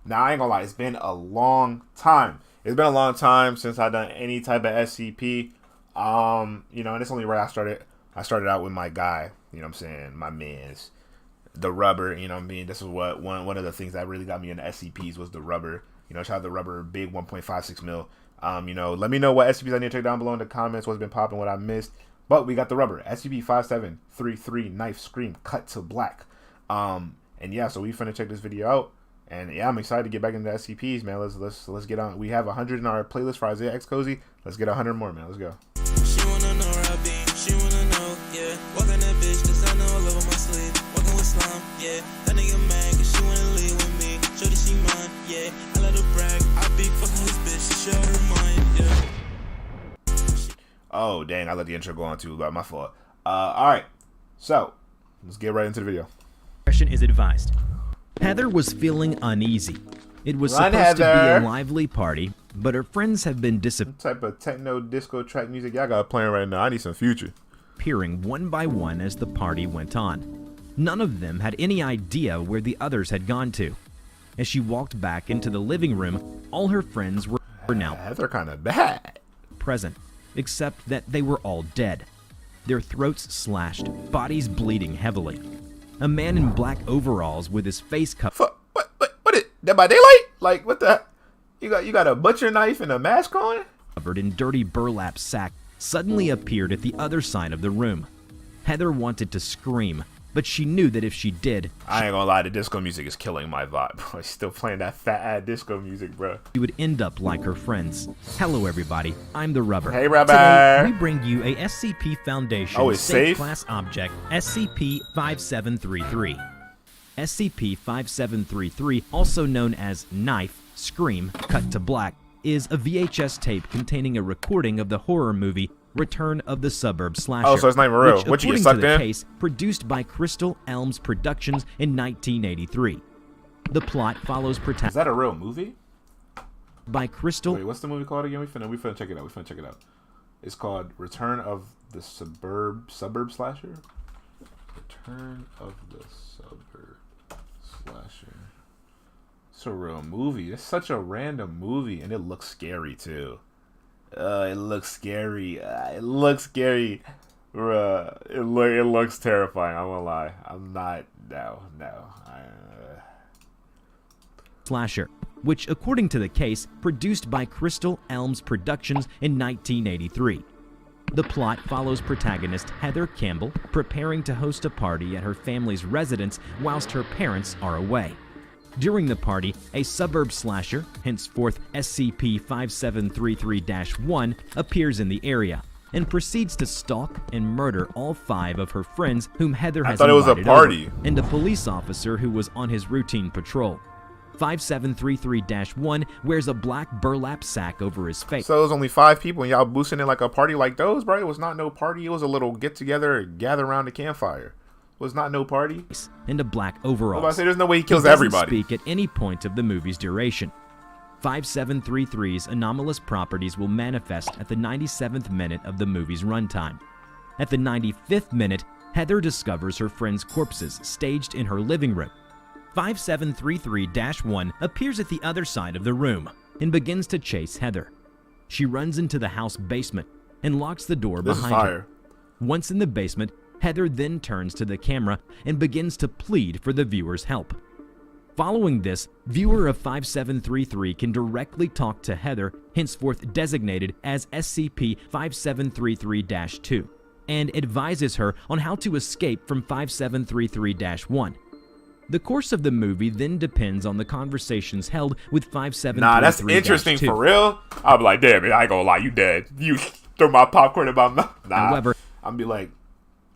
Now, I ain't gonna lie, it's been a long time. It's been a long time since I've done any type of SCP. You know, and it's only right I started out with my guy, you know what I'm saying, my man's, the rubber, you know what I mean? This is what one of the things that really got me into SCPs was the rubber. You know, shout out the rubber, big 1.56 mil. You know, let me know what SCPs I need to check down below in the comments, what's been popping, what I missed. But we got the rubber, SCP-5733, knife, scream, cut to black. And yeah, so we finna check this video out. And yeah, I'm excited to get back into SCPs, man. Let's get on. We have 100 in our playlist for IsiahCozy. Let's get 100 more, man. Let's go. She wanna know where I be. She wanna know, yeah. Walking that bitch, designer all over my sleeve. Walking with slime, yeah. That nigga mad, cause she wanna leave with me. Shorty, she mine, yeah. I let her brag. I be fucking this bitch. She out her mind, yeah. Oh, dang. I let the intro go on too. My fault. Alright. So, let's get right into the video. Is advised. Heather was feeling uneasy. It was supposed to be a lively party, but her friends have been What type of techno disco track music y'all got playing right now? I need some Future. disappearing one by one as the party went on. None of them had any idea where the others had gone to. As she walked back into the living room, all her friends were now Heather kind of bad. present, except that they were all dead. Their throats slashed, bodies bleeding heavily. A man in black overalls with his face covered. What is that by daylight? Like, what the? You got a butcher knife and a mask on? Covered in dirty burlap sack suddenly appeared at the other side of the room. Heather wanted to scream, but she knew that if she did, I ain't gonna lie, the disco music is killing my vibe, bro. He's still playing that fat ass disco music, bro. she would end up like her friends. Hello everybody, I'm the Rubber. Hey, Rubber. Today, we bring you a SCP Foundation Oh, it's safe? class object, SCP-5733. SCP-5733, also known as Knife, Scream, Cut to Black, is a VHS tape containing a recording of the horror movie Return of the Suburb Slasher. Oh, so it's not even real. Which, What, you get according sucked to the in? case, produced by Crystal Elms Productions in 1983. The plot follows Is that a real movie? by Crystal. Wait, what's the movie called again? We finna check it out. It's called Return of the Suburb Slasher. Return of the Suburb Slasher. It's a real movie. It's such a random movie, and it looks scary too. It looks scary. It looks scary. It looks terrifying. I'm gonna lie. I'm not. No. Slasher, which, according to the case, produced by Crystal Elms Productions in 1983. The plot follows protagonist Heather Campbell preparing to host a party at her family's residence whilst her parents are away. During the party, a suburb slasher, henceforth SCP-5733-1, appears in the area and proceeds to stalk and murder all 5 of her friends whom Heather has thought it was a invited party. over, and a police officer who was on his routine patrol. 5733-1 wears a black burlap sack over his face. So it was only 5 people, and y'all boosting it like a party like those, bro? It was not no party. It was a little get together, gather around the campfire. It was not no party. And a black I was overalls. about to say, there's no way he kills doesn't everybody. speak at any point of the movie's duration. 5733's anomalous properties will manifest at the 97th minute of the movie's runtime. At the 95th minute, Heather discovers her friends' corpses staged in her living room. 5733-1 appears at the other side of the room and begins to chase Heather. She runs into the house basement and locks the door This is behind her. fire. Once in the basement, Heather then turns to the camera and begins to plead for the viewer's help. Following this, viewer of 5733 can directly talk to Heather, henceforth designated as SCP-5733-2, and advises her on how to escape from 5733-1. The course of the movie then depends on the conversations held with 5733-2. Nah, that's interesting for real. I'll be like, damn it, I ain't gonna lie, you dead. You throw my popcorn in my mouth. Nah, However, I'll be like,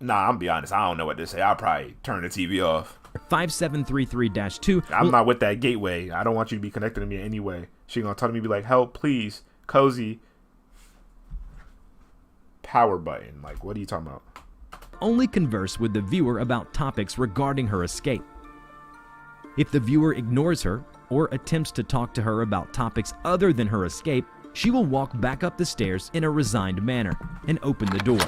nah, I'm be honest, I don't know what to say. I'll probably turn the TV off. 5733-2 I'm not with that gateway. I don't want you to be connected to me in any way. She gonna tell me, be like, help, please, cozy. Power button. Like, what are you talking about? only converse with the viewer about topics regarding her escape. If the viewer ignores her or attempts to talk to her about topics other than her escape, she will walk back up the stairs in a resigned manner and open the door.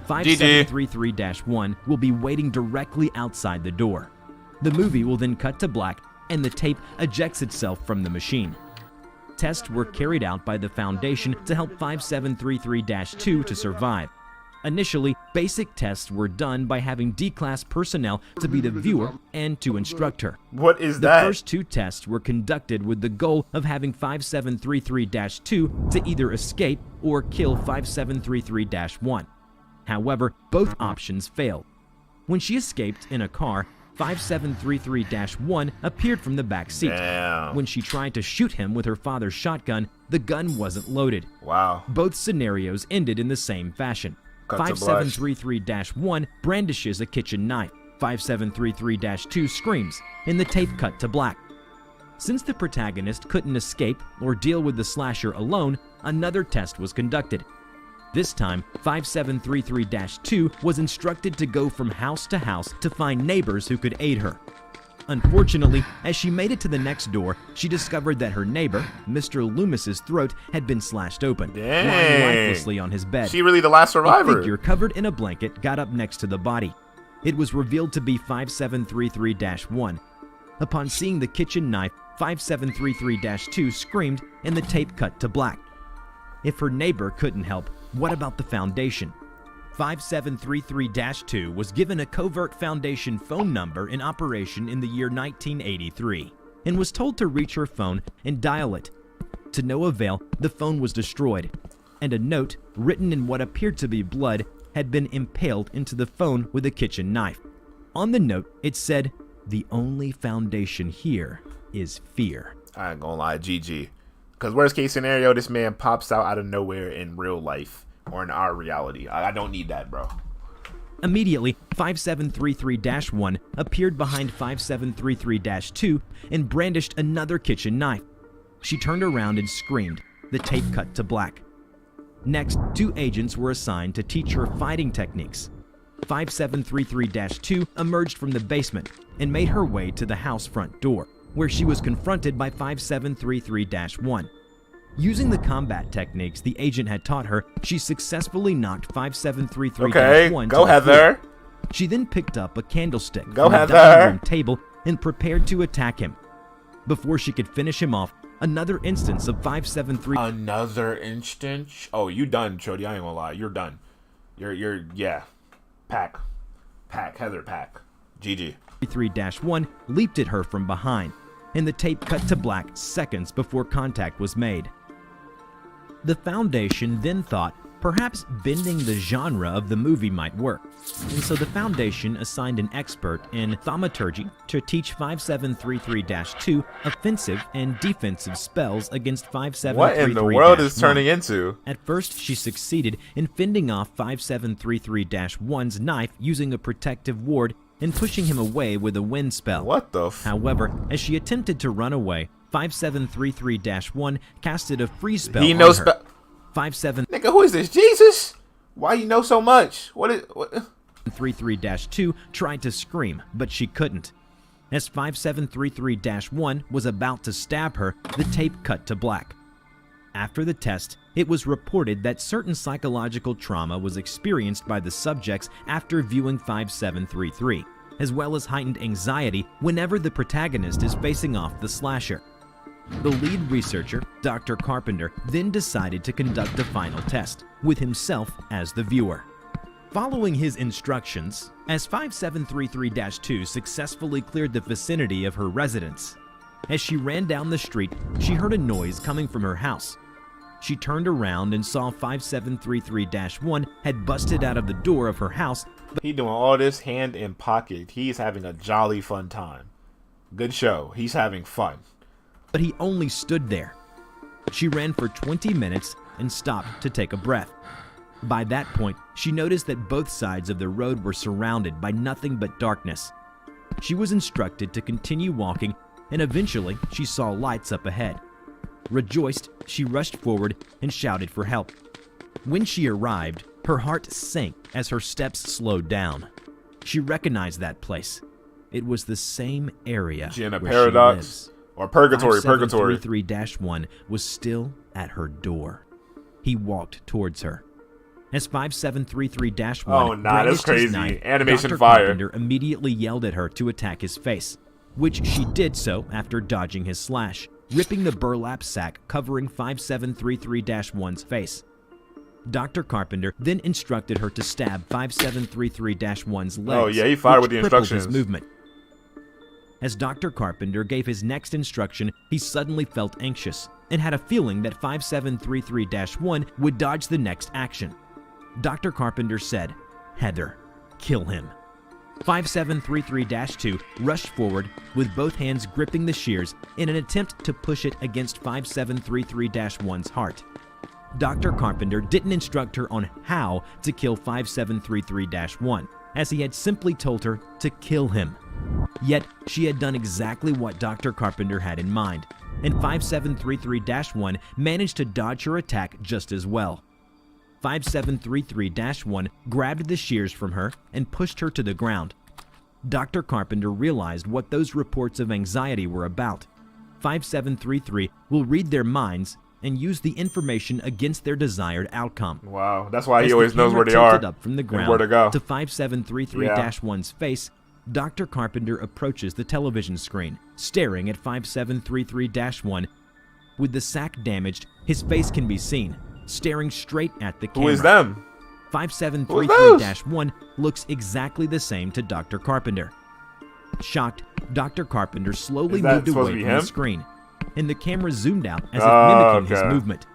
5733-1 will be waiting directly outside the door. The movie will then cut to black, and the tape ejects itself from the machine. Tests were carried out by the Foundation to help 5733-2 to survive. Initially, basic tests were done by having D-Class personnel to be the viewer and to instruct her. What is The that? first 2 tests were conducted with the goal of having 5733-2 to either escape or kill 5733-1. However, both options failed. When she escaped in a car, 5733-1 appeared from the back seat. Damn. When she tried to shoot him with her father's shotgun, the gun wasn't loaded. Wow. Both scenarios ended in the same fashion. Cut to blush. 5733-1 brandishes a kitchen knife. 5733-2 screams, and the tape cut to black. Since the protagonist couldn't escape or deal with the slasher alone, another test was conducted. This time, 5733-2 was instructed to go from house to house to find neighbors who could aid her. Unfortunately, as she made it to the next door, she discovered that her neighbor, Mr. Loomis's throat had been slashed open, lying lifelessly on his bed. She really the last A survivor. figure covered in a blanket got up next to the body. It was revealed to be 5733-1. Upon seeing the kitchen knife, 5733-2 screamed and the tape cut to black. If her neighbor couldn't help, what about the Foundation? 5733-2 was given a covert Foundation phone number in operation in the year 1983 and was told to reach her phone and dial it. To no avail, the phone was destroyed, and a note, written in what appeared to be blood, had been impaled into the phone with a kitchen knife. On the note, it said, "The only foundation here is fear." I ain't gonna lie, GG. Because worst case scenario, this man pops out of nowhere in real life or in our reality. I don't need that, bro. Immediately, 5733-1 appeared behind 5733-2 and brandished another kitchen knife. She turned around and screamed. The tape cut to black. Next, 2 agents were assigned to teach her fighting techniques. 5733-2 emerged from the basement and made her way to the house front door, where she was confronted by 5733-1. Using the combat techniques the agent had taught her, she successfully knocked 5733-1 Okay, go to the Heather. floor. She then picked up a candlestick Go from the Heather. dining room table and prepared to attack him. Before she could finish him off, another instance of 573 Another instance? Oh, you done, Chody. I ain't gonna lie. You're done. You're yeah. Pack. Heather, pack. GG. 3-1 leaped at her from behind, and the tape cut to black seconds before contact was made. The Foundation then thought perhaps bending the genre of the movie might work, and so the Foundation assigned an expert in thaumaturgy to teach 5733-2 offensive and defensive spells against 5733-1. What in the world is turning into? At first, she succeeded in fending off 5733-1's knife using a protective ward and pushing him away with a wind spell. What the f? However, as she attempted to run away, 5733-1 casted a freeze spell He on knows her. 57 Nigga, who is this? Jesus? Why you know so much? What? 33-2 tried to scream, but she couldn't. As 5733-1 was about to stab her, the tape cut to black. After the test, it was reported that certain psychological trauma was experienced by the subjects after viewing 5733, as well as heightened anxiety whenever the protagonist is facing off the slasher. The lead researcher, Dr. Carpenter, then decided to conduct a final test, with himself as the viewer. Following his instructions, as 5733-2 successfully cleared the vicinity of her residence, as she ran down the street, she heard a noise coming from her house. She turned around and saw 5733-1 had busted out of the door of her house. He doing all this hand in pocket. He's having a jolly fun time. Good show. He's having fun. But he only stood there. She ran for 20 minutes and stopped to take a breath. By that point, she noticed that both sides of the road were surrounded by nothing but darkness. She was instructed to continue walking, and eventually she saw lights up ahead. Rejoiced, she rushed forward and shouted for help. When she arrived, her heart sank as her steps slowed down. She recognized that place. It was the same area She in a where paradox? she lives. Or purgatory, 5733-1 was still at her door. He walked towards her. As 5733-1 Oh, nah, that's brandished his crazy. knife, Animation Dr. fire. Carpenter immediately yelled at her to attack his face. which she did so after dodging his slash, ripping the burlap sack covering 5733-1's face. Dr. Carpenter then instructed her to stab 5733-1's legs. Oh yeah, he fired with which the crippled instructions. his movement. As Dr. Carpenter gave his next instruction, he suddenly felt anxious and had a feeling that 5733-1 would dodge the next action. Dr. Carpenter said, "Heather, kill him." 5733-2 rushed forward with both hands gripping the shears in an attempt to push it against 5733-1's heart. Dr. Carpenter didn't instruct her on how to kill 5733-1, as he had simply told her to kill him. Yet, she had done exactly what Dr. Carpenter had in mind, and 5733-1 managed to dodge her attack just as well. 5733-1 grabbed the shears from her and pushed her to the ground. Dr. Carpenter realized what those reports of anxiety were about. 5733 will read their minds and use the information against their desired outcome. Wow, that's why he As always the knows where they camera are tilted up from the and ground where to go. to 5733-1's face, Dr. Carpenter approaches the television screen, staring at 5733-1. With the sack damaged, his face can be seen, staring straight at the camera. Who is them? 5733-1 looks exactly the same to Dr. Carpenter. Shocked, Dr. Carpenter slowly Is that moved supposed away to be from him? the screen, and the camera zoomed out as if mimicking his okay. movement.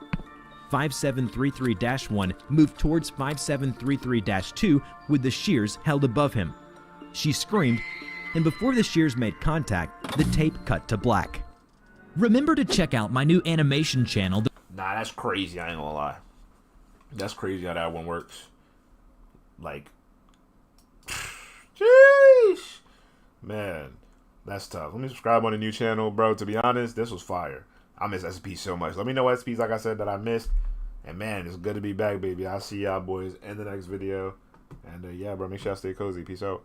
5733-1 moved towards 5733-2 with the shears held above him. She screamed, and before the shears made contact, the tape cut to black. Remember to check out my new animation channel. Nah, that's crazy. I ain't gonna lie. That's crazy how that one works. Like, jeez, man, that's tough. Let me subscribe on the new channel, bro. To be honest, this was fire. I miss SCP so much. Let me know what SCPs, like I said, that I missed. And man, it's good to be back, baby. I'll see y'all boys in the next video. And yeah, bro, make sure y'all stay cozy. Peace out.